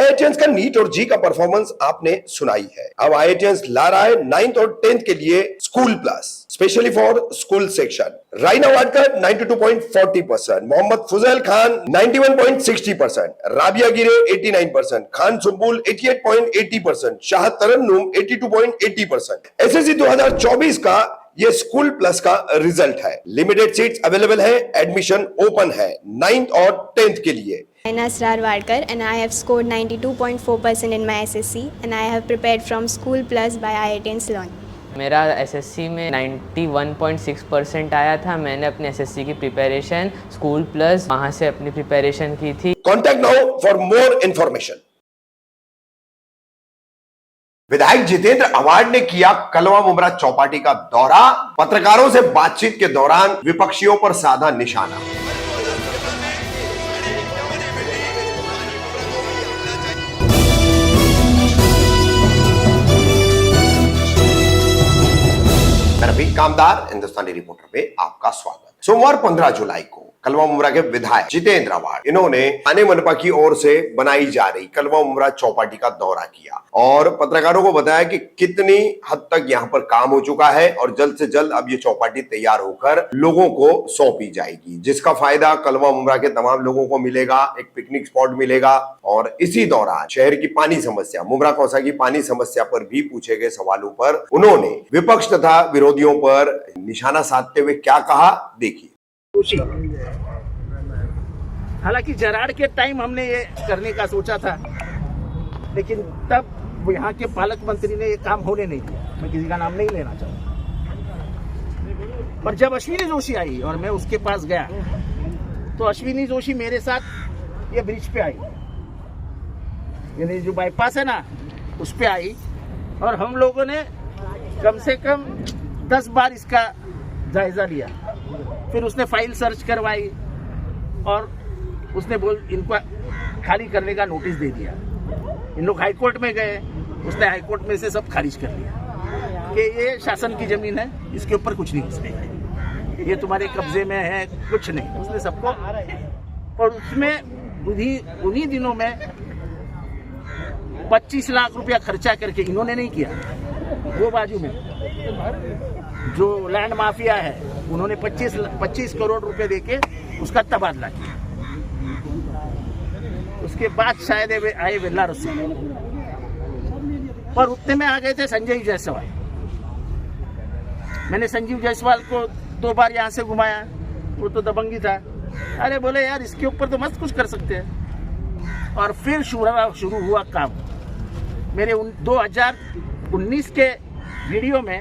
IITians का NEET और जी का परफॉर्मेंस आपने सुनाई है। अब IITians ला रहा है 9th और 10th के लिए school plus, specially for school section. Raina Wadkar 92.40%, Mohammed Fuzail Khan 91.60%, Rabia Gire 89%, Khan Sumbul 88.80%, Shah Tarannum 82.80%। SSC 2024 का ये स्कूल प्लस का रिजल्ट है। लिमिटेड सीट्स अवेलेबल है, एडमिशन ओपन है 9th और 10th के लिए। Raina Asrar Wadkar and I have scored 92.4% in my SSC and I have prepared from School Plus by IITians Learn. मेरा SSC में 91.6% आया था। मैंने अपने SSC की प्रिपरेशन स्कूल प्लस वहाँ से अपनी प्रिपरेशन की थी। Contact now for more information. विधायक जितेंद्र अवार्ड ने किया कलवा मुमरा चौपाटी का दौरा, पत्रकारों से बातचीत के दौरान विपक्षियों पर साधा निशाना। रफीक कामदार, हिंदुस्तानी रिपोर्टर में आपका स्वागत। सोमवार 15 जुलाई को कलवा मुमरा के विधायक जितेंद्र अवार्ड इन्होंने थाने मनपा की ओर से बनाई जा रही कलवा मुमरा चौपाटी का दौरा किया और पत्रकारों को बताया कि कितनी हद तक यहाँ पर काम हो चुका है और जल्द से जल्द अब ये चौपाटी तैयार होकर लोगों को सौंपी जाएगी, जिसका फायदा कलवा मुमरा के तमाम लोगों को मिलेगा। एक पिकनिक स्पॉट मिलेगा और इसी दौरान शहर की पानी समस्या, मुमरा कौसा की पानी समस्या पर भी पूछे गए सवालों पर उन्होंने विपक्ष तथा विरोधियों पर निशाना साधते हुए क्या कहा, देखिए। हालांकि जराड़ के टाइम हमने ये करने का सोचा था, लेकिन तब यहाँ के पालक मंत्री ने ये काम होने नहीं दिया। मैं किसी का नाम नहीं लेना चाहूँगा, पर जब अश्विनी जोशी आई और मैं उसके पास गया तो अश्विनी जोशी मेरे साथ ये ब्रिज पे आई, यानी जो बाईपास है ना उस पे आई और हम लोगों ने कम से कम 10 बार इसका जायजा लिया। फिर उसने फाइल सर्च करवाई और उसने इनको खाली करने का नोटिस दे दिया। इन लोग हाई कोर्ट में गए, उसने हाई कोर्ट में से सब खारिज कर दिया कि ये शासन की जमीन है, इसके ऊपर कुछ नहीं हो सकता, ये तुम्हारे कब्जे में है, कुछ नहीं। उसने सबको, और उसमें उन्हीं दिनों में 25 लाख रुपया खर्चा करके, इन्होंने नहीं किया, वो बाजू में जो लैंड माफिया है उन्होंने 25 करोड़ रुपए देके उसका तबादला किया। उसके बाद शायद आए बिरला रसूल, पर उतने में आ गए थे संजय जायसवाल। मैंने संजीव जायसवाल को 2 बार यहाँ से घुमाया, वो तो दबंगी था। अरे बोले यार इसके ऊपर तो मस्त कुछ कर सकते हैं। और फिर शुरू हुआ काम। मेरे 2019 के वीडियो में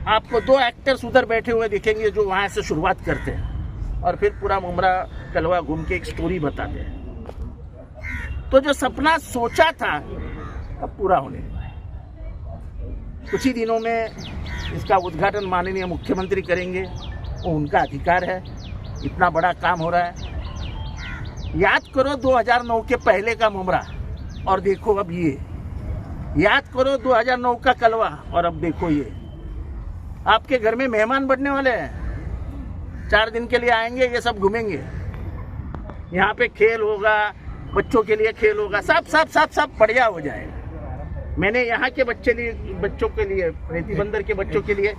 आपको 2 एक्टर्स उधर बैठे हुए दिखेंगे जो वहाँ से शुरुआत करते हैं और फिर पूरा मुमरा कलवा घूम के एक स्टोरी बताते हैं। तो जो सपना सोचा था अब पूरा होने लगा है। कुछ ही दिनों में इसका उद्घाटन माननीय मुख्यमंत्री करेंगे, वो उनका अधिकार है। इतना बड़ा काम हो रहा है। याद करो 2009 के पहले का मुमरा और देखो अब ये, याद करो 2009 का कलवा और अब देखो ये। आपके घर में मेहमान बढ़ने वाले हैं, 4 दिन के लिए आएंगे, ये सब घूमेंगे। यहाँ पे खेल होगा, बच्चों के लिए खेल होगा, सब बढ़िया हो जाएगा। मैंने यहाँ के बच्चों के लिए रेती बंदर के बच्चों के लिए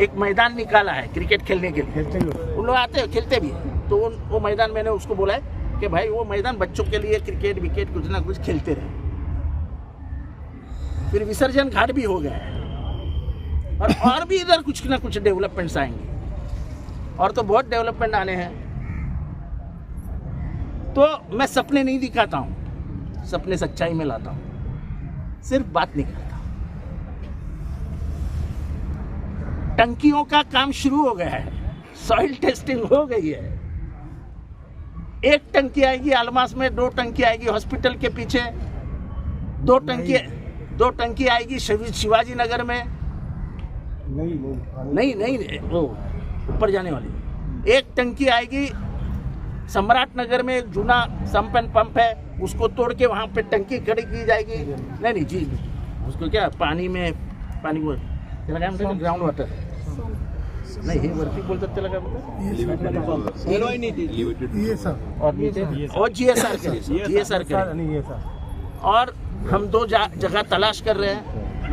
एक मैदान निकाला है क्रिकेट खेलने के लिए। उन लोग आते हैं, खेलते भी हैं। तो वो मैदान मैंने उसको बोला है कि भाई वो मैदान बच्चों के लिए क्रिकेट विकेट कुछ ना कुछ खेलते रहे। फिर विसर्जन घाट भी हो गया है और भी इधर कुछ ना कुछ डेवलपमेंट्स आएंगे और तो बहुत डेवलपमेंट आने हैं। तो मैं सपने नहीं दिखाता हूँ, सपने सच्चाई में लाता हूँ, सिर्फ बात नहीं करता। टंकियों का काम शुरू हो गया है, सॉइल टेस्टिंग हो गई है। 1 टंकी आएगी आलमास में, 2 टंकी आएगी हॉस्पिटल के पीछे, 2 टंकी आएगी शिवाजी नगर में, नहीं वो ऊपर जाने वाली। 1 टंकी आएगी सम्राट नगर में, जूना सम्प एंड पंप है, उसको तोड़ के वहाँ पे टंकी खड़ी की जाएगी। नहीं जी, उसको क्या पानी को ग्राउंड वाटर नहीं है, वर्ती बोल सकते लगा और GSR और हम 2 जगह तलाश कर रहे हैं।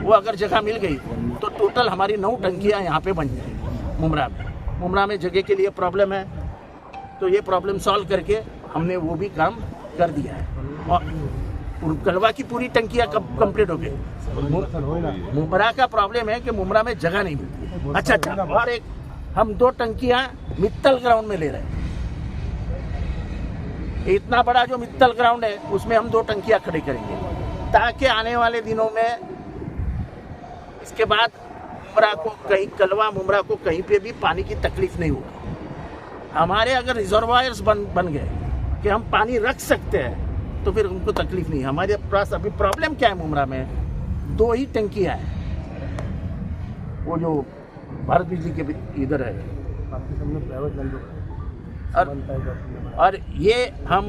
वो अगर जगह मिल गई तो टोटल हमारी 9 टंकियां यहाँ पे बन जाएंगी मुमरा में जगह के लिए प्रॉब्लम है, तो ये प्रॉब्लम सॉल्व करके हमने वो भी काम कर दिया है और कलवा की पूरी टंकियां कंप्लीट हो गई। मुमरा का प्रॉब्लम है कि मुमरा में जगह नहीं मिलती। अच्छा, और एक हम 2 टंकियां मित्तल ग्राउंड में ले रहे हैं। इतना बड़ा जो मित्तल ग्राउंड है उसमें हम 2 टंकियां खड़ी करेंगे ताकि आने वाले दिनों में इसके बाद मुमरा को कहीं कलवा मुमरा को कहीं पे भी पानी की तकलीफ नहीं होगी। हमारे अगर रिजर्वायर्स बन गए कि हम पानी रख सकते हैं तो फिर उनको तकलीफ नहीं। हमारे पास अभी प्रॉब्लम क्या है मुमरा में, 2 ही टंकियां हैं, वो जो भारत बिजली के इधर है और ये हम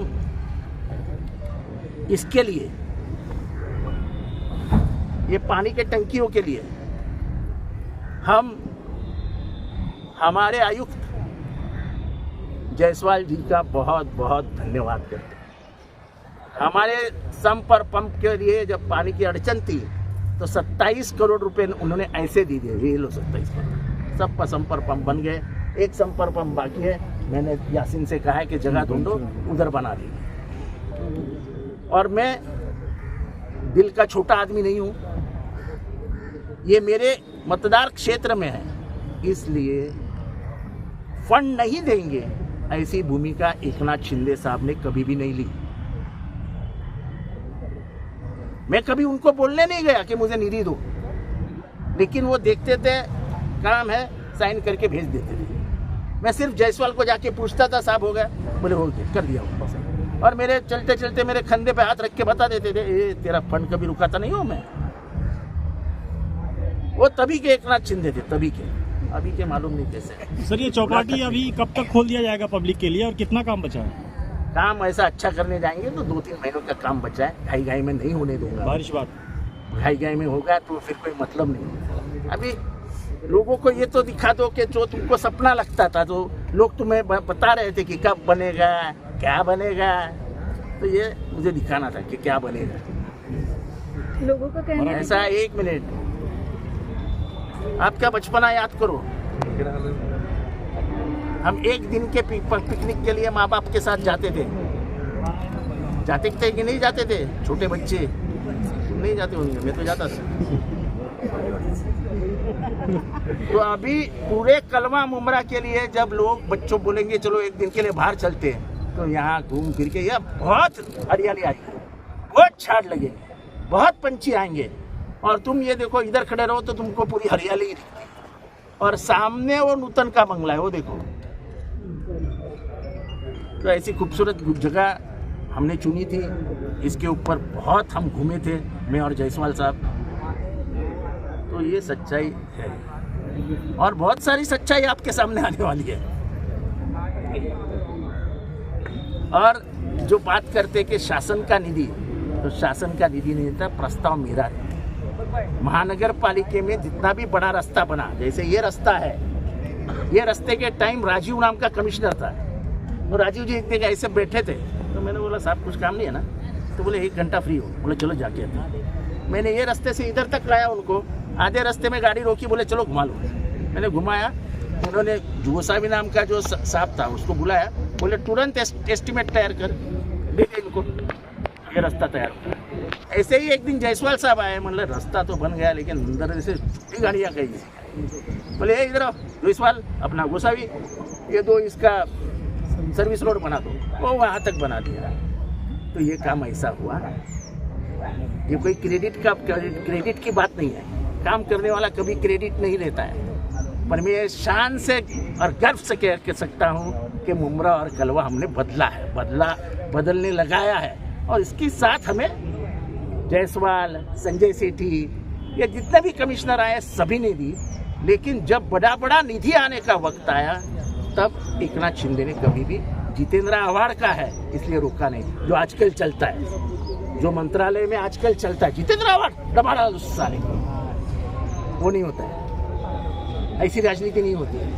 इसके लिए ये पानी के टंकियों के लिए हम हमारे आयुक्त जायसवाल जी का बहुत बहुत धन्यवाद करते हैं। हमारे संप और पंप के लिए जब पानी की अड़चन थी तो 27 करोड़ रुपए उन्होंने ऐसे दे दिए, ये लो 27 करोड़, सब संप और पंप बन गए। एक संप और पंप बाकी है, मैंने यासीन से कहा है कि जगह ढूंढो, उधर बना दी। और मैं दिल का छोटा आदमी नहीं हूँ, ये मेरे मतदार क्षेत्र में है, इसलिए फंड नहीं देंगे ऐसी भूमिका एकनाथ शिंदे साहब ने कभी भी नहीं ली। मैं कभी उनको बोलने नहीं गया कि मुझे निधि दो, लेकिन वो देखते थे काम है, साइन करके भेज देते थे। मैं सिर्फ जायसवाल को जाके पूछता था, साहब हो गया? बोले हो गया, कर दिया। और मेरे चलते चलते मेरे कंधे पे हाथ रख के बता देते थे, ए तेरा फंड कभी रुका था नहीं हो मैं। वो तभी के एकनाथ शिंदे थे, तभी के, अभी के मालूम नहीं कैसे। सर, ये चौपाटी अभी कब तक खोल दिया जाएगा पब्लिक के लिए और कितना काम बचा है? काम ऐसा अच्छा करने जाएंगे तो 2-3 महीनों का काम बचा है, घाई में नहीं होने दूंगा। बारिश बात घाई में होगा तो फिर कोई मतलब नहीं। अभी लोगों को ये तो दिखा दो कि जो तुमको सपना लगता था, तो लोग तुम्हें बता रहे थे कि कब बनेगा, क्या बनेगा, तो ये मुझे दिखाना था कि क्या बनेगा। लोगों का कहना है ऐसा 1 मिनट आपका बचपना याद करो। हम एक दिन के पिकनिक के लिए माँ बाप के साथ जाते थे कि नहीं जाते थे? छोटे बच्चे नहीं जाते होंगे, मैं तो जाता था। तो अभी पूरे कलवा मुमरा के लिए जब लोग बच्चों बोलेंगे चलो एक दिन के लिए बाहर चलते हैं, तो यहाँ घूम फिर के यह बहुत हरियाली आएगी, बहुत झाड़ लगेंगे, बहुत पंछी आएंगे। और तुम ये देखो, इधर खड़े रहो तो तुमको पूरी हरियाली ही दिखती है। और सामने वो नूतन का बंगला है, वो देखो। तो ऐसी खूबसूरत जगह हमने चुनी थी, इसके ऊपर बहुत हम घूमे थे, मैं और जायसवाल साहब। तो ये सच्चाई है और बहुत सारी सच्चाई आपके सामने आने वाली है। और जो बात करते कि शासन का निधि, तो शासन का निधि नहीं था, प्रस्ताव मेरा था। महानगर पालिका में जितना भी बड़ा रास्ता बना, जैसे ये रास्ता है, ये रास्ते के टाइम राजीव नाम का कमिश्नर था, तो राजीव जी इतने ऐसे बैठे थे, तो मैंने बोला साहब कुछ काम नहीं है ना? तो बोले 1 घंटा फ्री हो। बोले चलो जाके आते। मैंने ये रास्ते से इधर तक लाया उनको, आधे रास्ते में गाड़ी रोकी, बोले चलो घुमा लो। मैंने घुमाया, उन्होंने गोसावी नाम का जो साहब था उसको बुलाया, बोले तुरंत एस्टिमेट तैयार कर दे दे इनको, ये रास्ता तैयार हो। ऐसे ही एक दिन जायसवाल साहब आए, मतलब रास्ता तो बन गया लेकिन अंदर से छुट्टी गाड़ियाँ गई। बोले इधर आओ जायसवाल, अपना गोसावी, ये 2 इसका सर्विस रोड बना दो। वो वहाँ तक बना दिया। तो ये काम ऐसा हुआ, ये कोई क्रेडिट की बात नहीं है। काम करने वाला कभी क्रेडिट नहीं लेता है, पर मैं शान से और गर्व से कह सकता हूँ कि मुमरा और कलवा हमने बदलने लगाया है। और इसके साथ हमें जायसवाल, संजय सेठी, ये जितने भी कमिश्नर आए सभी ने दी, लेकिन जब बड़ा निधि आने का वक्त आया तब एकनाथ शिंदे ने कभी भी, जितेंद्र आव्हाड का है इसलिए रोका नहीं, जो आजकल चलता है, जो मंत्रालय में आजकल चलता है, जितेंद्र आव्हाड डबाड़ा साले, वो नहीं होता है, ऐसी राजनीति नहीं होती है।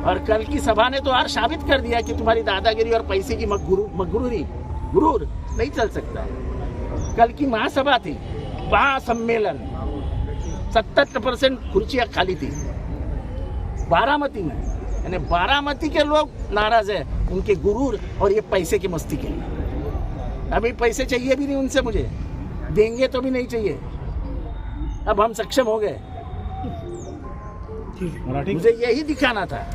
और कल की सभा ने तो और साबित कर दिया कि तुम्हारी दादागिरी और पैसे की गुरूर नहीं चल सकता है। कल की महासभा थी, महासम्मेलन, 70% खुर्चियां खाली थी बारामती में। यानी बारामती के लोग नाराज है उनके गुरूर और ये पैसे की मस्ती के लिए। अभी पैसे चाहिए भी नहीं उनसे, मुझे देंगे तो भी नहीं चाहिए। अब हम सक्षम हो गए, मराठी मुझे यही दिखाना था।